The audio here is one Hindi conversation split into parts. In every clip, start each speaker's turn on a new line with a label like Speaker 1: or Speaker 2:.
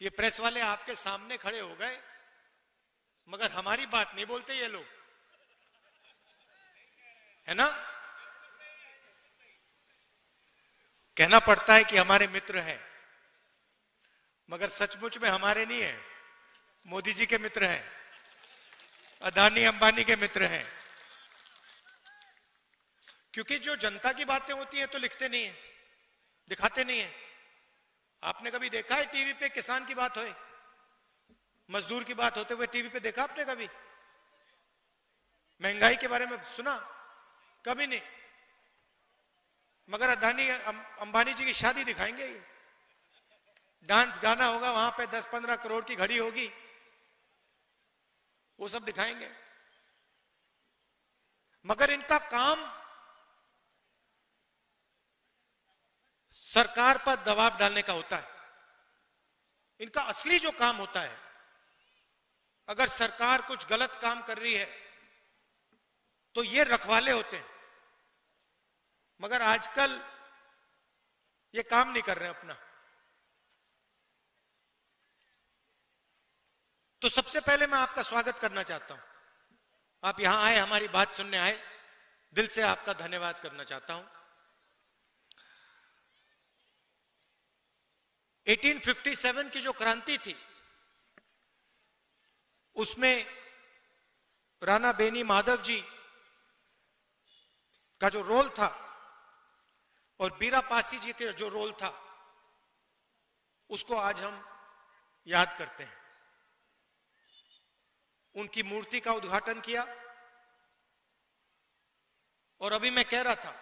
Speaker 1: ये प्रेस वाले आपके सामने खड़े हो गए, मगर हमारी बात नहीं बोलते ये लोग, है ना। कहना पड़ता है कि हमारे मित्र हैं, मगर सचमुच में हमारे नहीं है, मोदी जी के मित्र हैं, अदानी अंबानी के मित्र हैं। क्योंकि जो जनता की बातें होती हैं तो लिखते नहीं है, दिखाते नहीं है। आपने कभी देखा है टीवी पे किसान की बात होए, मजदूर की बात होते हुए टीवी पे देखा आपने कभी? महंगाई के बारे में सुना? कभी नहीं। मगर अदानी अंबानी जी की शादी दिखाएंगे, ये डांस गाना होगा वहां पे, 10-15 करोड़ की घड़ी होगी, वो सब दिखाएंगे। मगर इनका काम सरकार पर दबाव डालने का होता है। इनका असली जो काम होता है, अगर सरकार कुछ गलत काम कर रही है तो ये रखवाले होते हैं। मगर आजकल ये काम नहीं कर रहे हैं अपना। तो सबसे पहले मैं आपका स्वागत करना चाहता हूं। आप यहां आए, हमारी बात सुनने आए, दिल से आपका धन्यवाद करना चाहता हूं। 1857 की जो क्रांति थी, उसमें राणा बेनी माधव जी का जो रोल था और बीरा पासी जी का जो रोल था, उसको आज हम याद करते हैं। उनकी मूर्ति का उद्घाटन किया। और अभी मैं कह रहा था,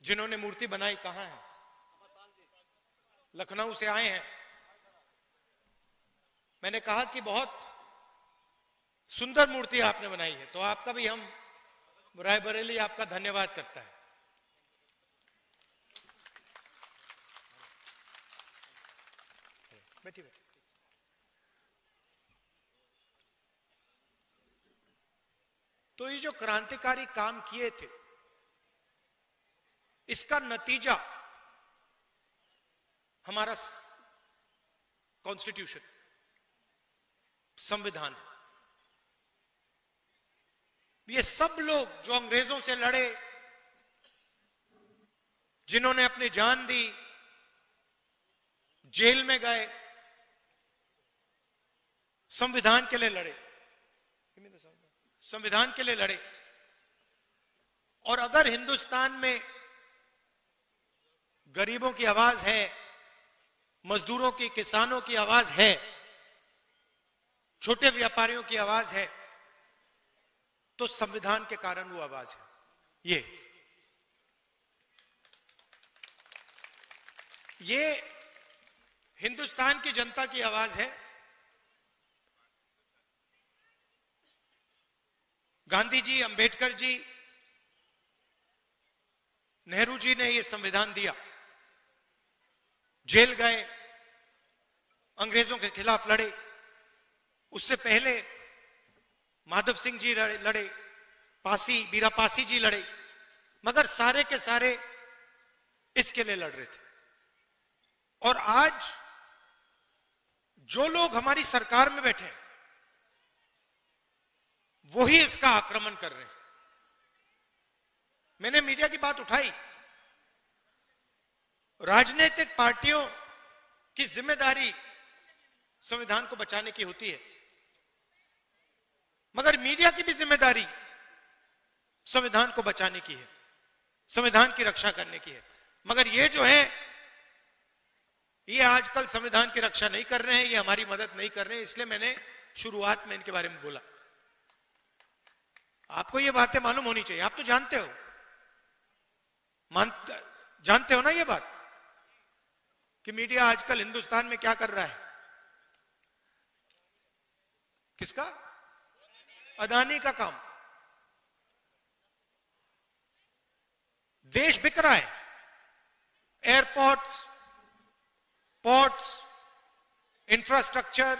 Speaker 1: जिन्होंने मूर्ति बनाई कहां है? लखनऊ से आए हैं। मैंने कहा कि बहुत सुंदर मूर्ति आपने बनाई है, तो आपका भी हम रायबरेली आपका धन्यवाद करता है। बैठिए। तो ये जो क्रांतिकारी काम किए थे, इसका नतीजा हमारा कॉन्स्टिट्यूशन, संविधान है। ये सब लोग जो अंग्रेजों से लड़े, जिन्होंने अपनी जान दी, जेल में गए, संविधान के लिए लड़े, संविधान के लिए लड़े। और अगर हिंदुस्तान में गरीबों की आवाज है, मजदूरों की, किसानों की आवाज है, छोटे व्यापारियों की आवाज है, तो संविधान के कारण वो आवाज है। ये हिंदुस्तान की जनता की आवाज है। गांधी जी, अंबेडकर जी, नेहरू जी ने ये संविधान दिया, जेल गए, अंग्रेजों के खिलाफ लड़े। उससे पहले माधव सिंह जी लड़े, पासी, बीरा पासी जी लड़े, मगर सारे के सारे इसके लिए लड़ रहे थे। और आज जो लोग हमारी सरकार में बैठे हैं, वही इसका आक्रमण कर रहे हैं। मैंने मीडिया की बात उठाई। राजनीतिक पार्टियों की जिम्मेदारी संविधान को बचाने की होती है, मगर मीडिया की भी जिम्मेदारी संविधान को बचाने की है, संविधान की रक्षा करने की है। मगर ये जो है, ये आजकल संविधान की रक्षा नहीं कर रहे हैं, ये हमारी मदद नहीं कर रहे हैं। इसलिए मैंने शुरुआत में इनके बारे में बोला। आपको ये बातें मालूम होनी चाहिए। आप तो जानते हो, जानते हो ना ये बात, कि मीडिया आजकल हिंदुस्तान में क्या कर रहा है? किसका? अदानी का काम। देश बिक रहा है। एयरपोर्ट्स, पोर्ट्स, इंफ्रास्ट्रक्चर,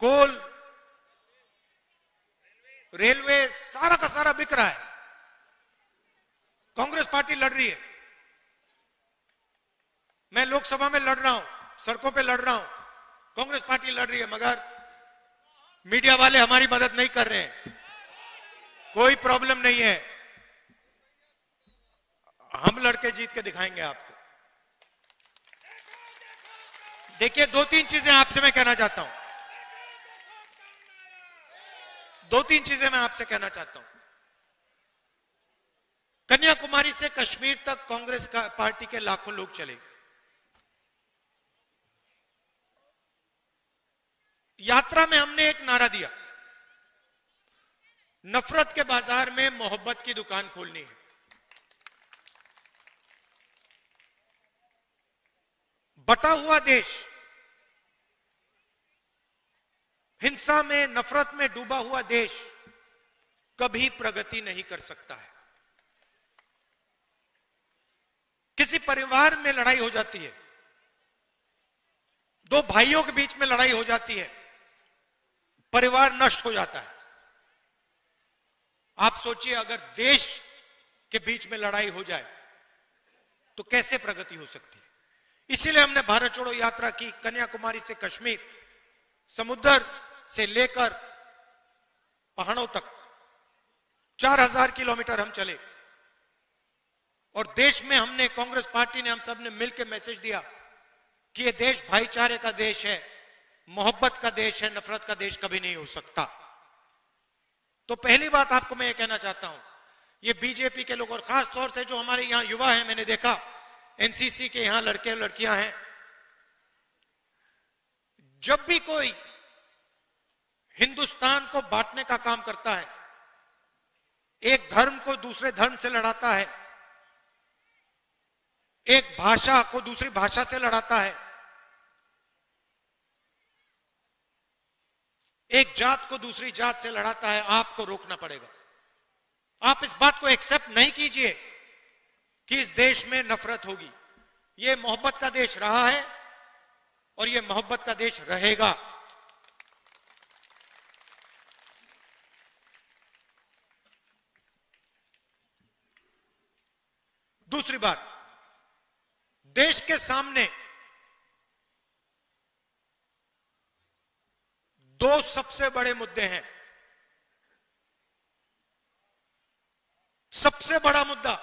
Speaker 1: कोल, रेलवे, सारा का सारा बिक रहा है। कांग्रेस पार्टी लड़ रही है, मैं लोकसभा में लड़ रहा हूं, सड़कों पे लड़ रहा हूं, कांग्रेस पार्टी लड़ रही है, मगर मीडिया वाले हमारी मदद नहीं कर रहे हैं। कोई प्रॉब्लम नहीं है, हम लड़के जीत के दिखाएंगे आपको। देखिए, दो तीन चीजें आपसे मैं कहना चाहता हूं, दो तीन चीजें मैं आपसे कहना चाहता हूं। कन्याकुमारी से कश्मीर तक कांग्रेस पार्टी के लाखों लोग चले। यात्रा में हमने एक नारा दिया, नफरत के बाजार में मोहब्बत की दुकान खोलनी है। बटा हुआ देश, हिंसा में, नफरत में डूबा हुआ देश कभी प्रगति नहीं कर सकता है। किसी परिवार में लड़ाई हो जाती है, दो भाइयों के बीच में लड़ाई हो जाती है, परिवार नष्ट हो जाता है। आप सोचिए, अगर देश के बीच में लड़ाई हो जाए तो कैसे प्रगति हो सकती है। इसीलिए हमने भारत जोड़ो यात्रा की, कन्याकुमारी से कश्मीर, समुद्र से लेकर पहाड़ों तक 4000 किलोमीटर हम चले। और देश में हमने, कांग्रेस पार्टी ने, हम सब ने मिलकर मैसेज दिया कि यह देश भाईचारे का देश है, मोहब्बत का देश है, नफरत का देश कभी नहीं हो सकता। तो पहली बात आपको मैं ये कहना चाहता हूं, ये बीजेपी के लोग और खास तौर से जो हमारे यहां युवा हैं, मैंने देखा एनसीसी के यहां लड़के लड़कियां हैं, जब भी कोई हिंदुस्तान को बांटने का काम करता है, एक धर्म को दूसरे धर्म से लड़ाता है, एक भाषा को दूसरी भाषा से लड़ाता है, एक जात को दूसरी जात से लड़ाता है, आपको रोकना पड़ेगा। आप इस बात को एक्सेप्ट नहीं कीजिए कि इस देश में नफरत होगी। यह मोहब्बत का देश रहा है और यह मोहब्बत का देश रहेगा। दूसरी बात, देश के सामने दो सबसे बड़े मुद्दे हैं। सबसे बड़ा मुद्दा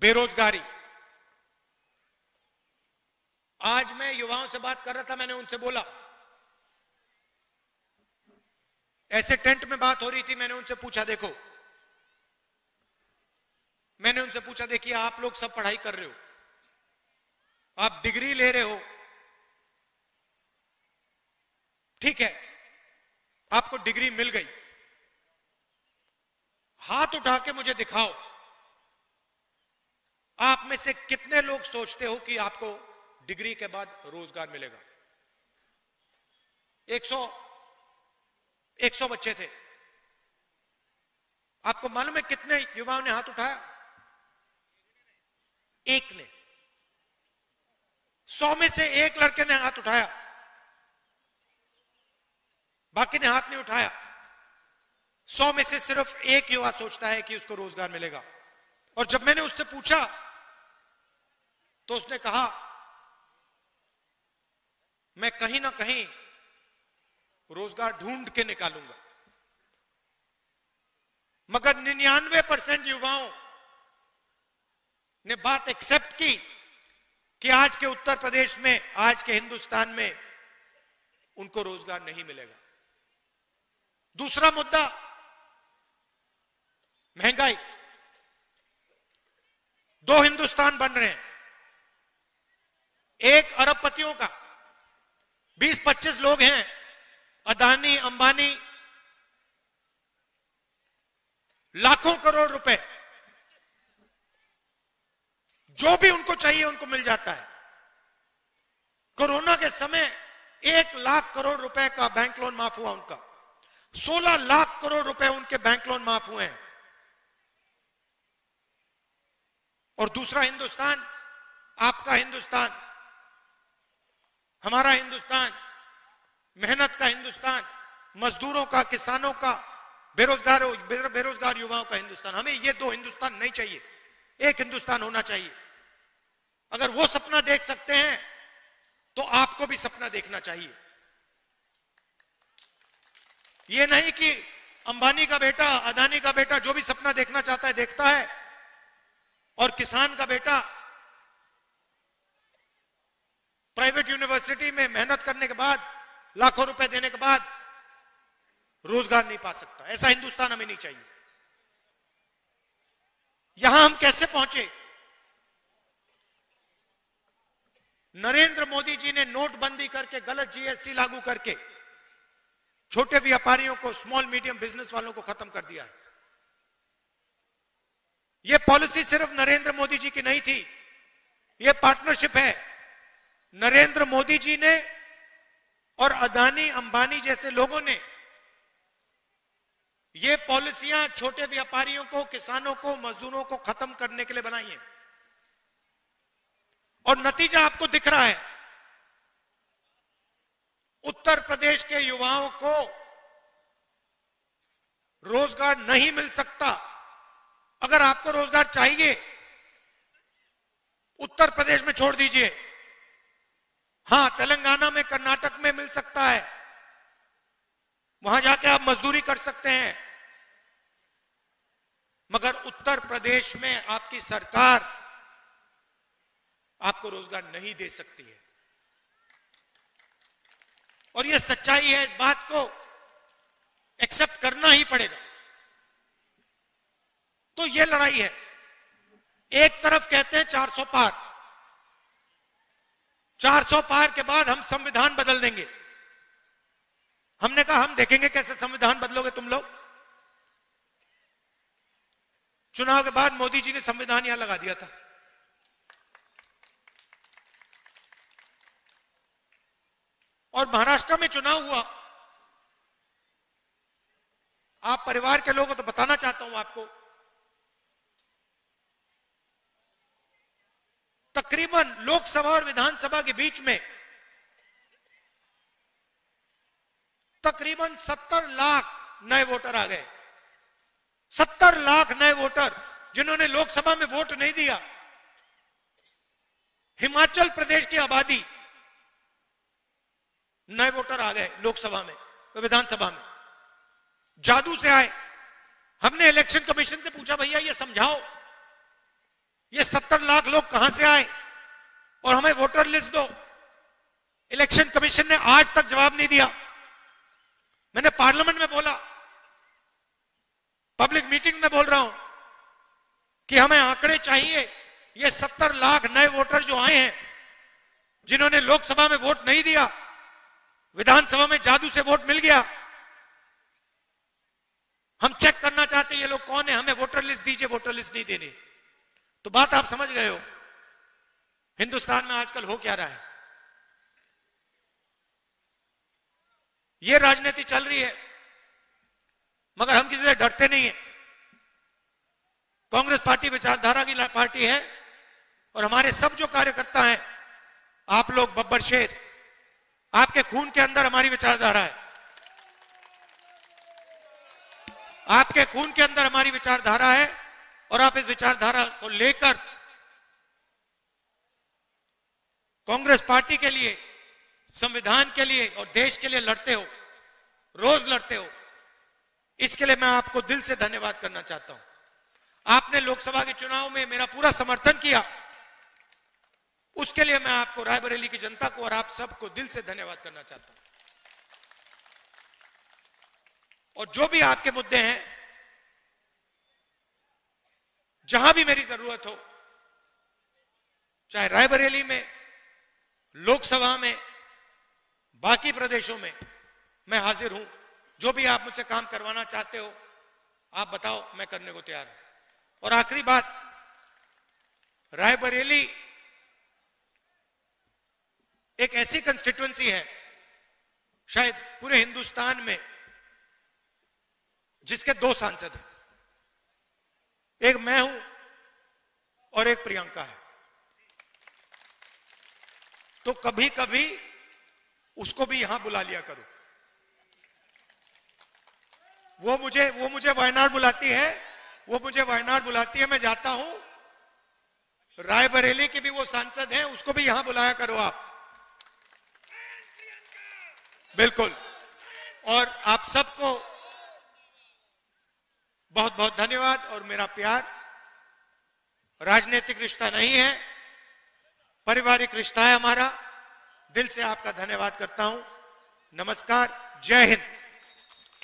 Speaker 1: बेरोजगारी। आज मैं युवाओं से बात कर रहा था, मैंने उनसे बोला, ऐसे टेंट में बात हो रही थी, मैंने उनसे पूछा, देखो, मैंने उनसे पूछा, देखिए आप लोग सब पढ़ाई कर रहे हो, आप डिग्री ले रहे हो, ठीक है, आपको डिग्री मिल गई, हाथ उठा के मुझे दिखाओ, आप में से कितने लोग सोचते हो कि आपको डिग्री के बाद रोजगार मिलेगा। 100 बच्चे थे, आपको मालूम है कितने युवाओं ने हाथ उठाया? एक ने। 100 में से एक लड़के ने हाथ उठाया, बाकी ने हाथ नहीं उठाया। 100 में से सिर्फ एक युवा सोचता है कि उसको रोजगार मिलेगा। और जब मैंने उससे पूछा तो उसने कहा, मैं कहीं ना कहीं रोजगार ढूंढ के निकालूंगा। मगर 99% युवाओं ने बात एक्सेप्ट की कि आज के उत्तर प्रदेश में, आज के हिंदुस्तान में उनको रोजगार नहीं मिलेगा। दूसरा मुद्दा महंगाई। दो हिंदुस्तान बन रहे हैं, एक अरबपतियों का, 20-25 लोग हैं, अदानी, अंबानी, लाखों करोड़ रुपए, जो भी उनको चाहिए उनको मिल जाता है। कोरोना के समय 1 लाख करोड़ रुपए का बैंक लोन माफ हुआ उनका, 16 लाख करोड़ रुपए उनके बैंक लोन माफ हुए हैं। और दूसरा हिंदुस्तान, आपका हिंदुस्तान, हमारा हिंदुस्तान, मेहनत का हिंदुस्तान, मजदूरों का, किसानों का, बेरोजगार युवाओं का हिंदुस्तान। हमें ये दो हिंदुस्तान नहीं चाहिए, एक हिंदुस्तान होना चाहिए। अगर वो सपना देख सकते हैं आपको भी सपना देखना चाहिए। यह नहीं कि अंबानी का बेटा, अदानी का बेटा जो भी सपना देखना चाहता है देखता है, और किसान का बेटा प्राइवेट यूनिवर्सिटी में मेहनत करने के बाद, लाखों रुपए देने के बाद रोजगार नहीं पा सकता। ऐसा हिंदुस्तान हमें नहीं चाहिए। यहां हम कैसे पहुंचे? नरेंद्र मोदी जी ने नोटबंदी करके, गलत जीएसटी लागू करके छोटे व्यापारियों को, स्मॉल मीडियम बिजनेस वालों को खत्म कर दिया है। यह पॉलिसी सिर्फ नरेंद्र मोदी जी की नहीं थी, यह पार्टनरशिप है। नरेंद्र मोदी जी ने और अदानी अंबानी जैसे लोगों ने ये पॉलिसियां छोटे व्यापारियों को, किसानों को, मजदूरों को खत्म करने के लिए बनाई है, और नतीजा आपको दिख रहा है। उत्तर प्रदेश के युवाओं को रोजगार नहीं मिल सकता। अगर आपको रोजगार चाहिए, उत्तर प्रदेश में छोड़ दीजिए, हां तेलंगाना में, कर्नाटक में मिल सकता है, वहां जाके आप मजदूरी कर सकते हैं, मगर उत्तर प्रदेश में आपकी सरकार आपको रोजगार नहीं दे सकती है। और यह सच्चाई है, इस बात को एक्सेप्ट करना ही पड़ेगा। तो यह लड़ाई है। एक तरफ कहते हैं 400 पार, 400 पार के बाद हम संविधान बदल देंगे। हमने कहा हम देखेंगे कैसे संविधान बदलोगे तुम लोग। चुनाव के बाद मोदी जी ने संविधान यहां लगा दिया था। और महाराष्ट्र में चुनाव हुआ। आप परिवार के लोग हो तो बताना चाहता हूं आपको, तकरीबन लोकसभा और विधानसभा के बीच में तकरीबन 70 लाख नए वोटर आ गए। 70 लाख नए वोटर जिन्होंने लोकसभा में वोट नहीं दिया। हिमाचल प्रदेश की आबादी नए वोटर आ गए लोकसभा में, विधानसभा में, जादू से आए। हमने इलेक्शन कमीशन से पूछा, भैया ये समझाओ, ये 70 लाख लोग कहां से आए और हमें वोटर लिस्ट दो। इलेक्शन कमीशन ने आज तक जवाब नहीं दिया। मैंने पार्लियामेंट में बोला, पब्लिक मीटिंग में बोल रहा हूं कि हमें आंकड़े चाहिए। ये 70 लाख नए वोटर जो आए हैं, जिन्होंने लोकसभा में वोट नहीं दिया, विधानसभा में जादू से वोट मिल गया, हम चेक करना चाहते हैं ये लोग कौन है, हमें वोटर लिस्ट दीजिए। वोटर लिस्ट नहीं देनी। तो बात आप समझ गए हो हिंदुस्तान में आजकल हो क्या रहा है। ये राजनीति चल रही है, मगर हम किसी से डरते नहीं है। कांग्रेस पार्टी विचारधारा की पार्टी है, और हमारे सब जो कार्यकर्ता हैं, आप लोग बब्बर शेर, आपके खून के अंदर हमारी विचारधारा है। आपके खून के अंदर हमारी विचारधारा है, और आप इस विचारधारा को लेकर कांग्रेस पार्टी के लिए, संविधान के लिए और देश के लिए लड़ते हो, रोज लड़ते हो। इसके लिए मैं आपको दिल से धन्यवाद करना चाहता हूं। आपने लोकसभा के चुनाव में मेरा पूरा समर्थन किया, उसके लिए मैं आपको, रायबरेली की जनता को और आप सबको दिल से धन्यवाद करना चाहता हूं। और जो भी आपके मुद्दे हैं, जहां भी मेरी जरूरत हो, चाहे रायबरेली में, लोकसभा में, बाकी प्रदेशों में, मैं हाजिर हूं। जो भी आप मुझसे काम करवाना चाहते हो, आप बताओ, मैं करने को तैयार हूं। और आखिरी बात, रायबरेली एक ऐसी कंस्टिट्यूएंसी है शायद पूरे हिंदुस्तान में जिसके 2 सांसद हैं। एक मैं हूं और एक प्रियंका है। तो कभी कभी उसको भी यहां बुला लिया करो। वो मुझे वायनाड बुलाती है, मैं जाता हूं। रायबरेली के भी वो सांसद हैं, उसको भी यहां बुलाया करो आप। बिल्कुल। और आप सबको बहुत बहुत धन्यवाद और मेरा प्यार। राजनीतिक रिश्ता नहीं है, पारिवारिक रिश्ता है हमारा। दिल से आपका धन्यवाद करता हूं। नमस्कार, जय हिंद।